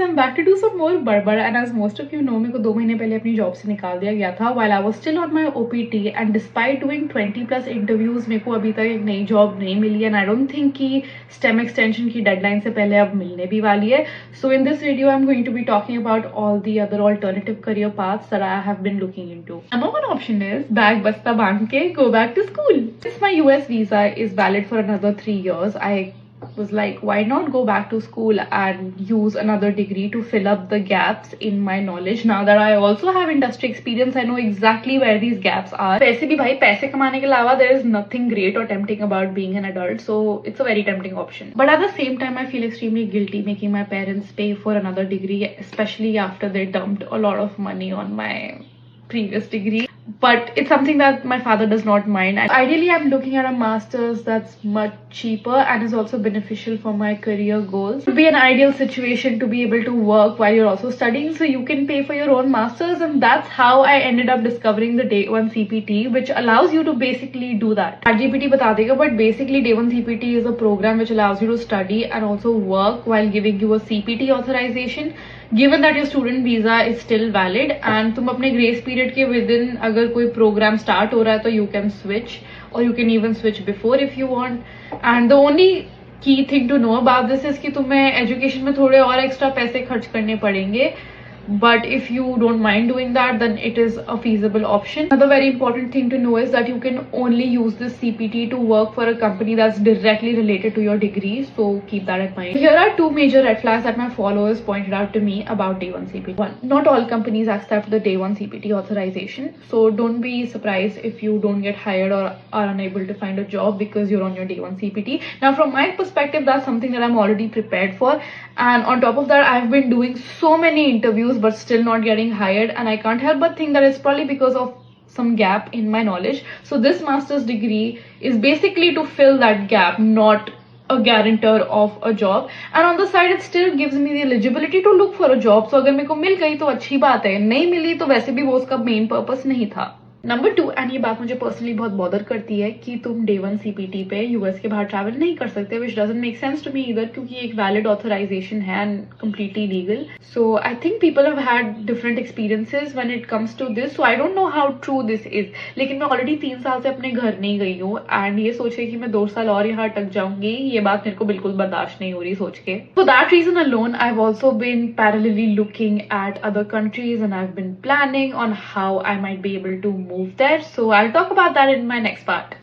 I'm back to do some more बड़बड़ and as most of you know मेरे को 2 महीने पहले अपनी जॉब से निकाल दिया गया था while I was still on my OPT and despite doing 20 plus interviews मेरे को अभी तक एक नई जॉब नहीं मिली and I don't think कि STEM extension की डेडलाइन से पहले अब मिलने भी वाली है. So in this video I'm going to be talking about all the other alternative career paths that I have been looking into. Number one option is bag basta बांध के go back to school. Since my US visa is valid for another 3 years, I was like, why not go back to school and use another degree to fill up the gaps in my knowledge. Now that I also have industry experience, I know exactly where these gaps are. वैसे भी भाई पैसे कमाने के अलावा there is nothing great or tempting about being an adult, so it's a very tempting option. But at the same time, I feel extremely guilty making my parents pay for another degree, especially after they dumped a lot of money on my previous degree. But it's something that my father does not mind, and ideally I'm looking at a master's that's much cheaper and is also beneficial for my career goals. It would be an ideal situation to be able to work while you're also studying, so you can pay for your own master's, and that's how I ended up discovering the Day 1 CPT, which allows you to basically do that. ChatGPT बता देगा, but basically Day 1 CPT is a program which allows you to study and also work while giving you a CPT authorization, given that your student visa is still valid and तुम अपने grace period के within अगर कोई program start हो रहा है तो you can switch, or you can even switch before if you want. And the only key thing to know about this is कि तुम्हें education में थोड़े और extra पैसे खर्च करने पड़ेंगे, but if you don't mind doing that, then it is a feasible option. Another very important thing to know is that you can only use this CPT to work for a company that's directly related to your degree, so keep that in mind. Here are two major red flags that my followers pointed out to me about Day 1 CPT. One, not all companies accept the Day 1 CPT authorization, so don't be surprised if you don't get hired or are unable to find a job because you're on your Day 1 CPT. Now from my perspective, that's something that I'm already prepared for, and on top of that I've been doing so many interviews but still not getting hired, and I can't help but think that it's probably because of some gap in my knowledge. So this master's degree is basically to fill that gap, not a guarantor of a job, and on the side it still gives me the eligibility to look for a job. So अगर मेरे को मिल गई तो अच्छी बात है, नहीं मिली तो वैसे भी वो उसका मेन पर्पस नहीं था. नंबर 2, एंड ये बात मुझे पर्सनली बहुत बॉदर करती है कि तुम Day 1 CPT पे यूएस के बाहर ट्रैवल नहीं कर सकते, which doesn't make sense to me either, क्योंकि एक वैलिड ऑथराइजेशन है and completely legal. So I think people have had different experiences when it comes to this, so I don't know how true this is. लेकिन मैं already 3 साल से अपने घर नहीं गई हूँ, एंड ये सोचे कि मैं 2 साल और यहाँ अटक जाऊंगी, ये बात मेरे को बिल्कुल बर्दाश्त नहीं हो रही सोच के. For that reason alone I have also been parallelly looking at other countries and I have been planning on how I might be able to move there. So I'll talk about that in my next part.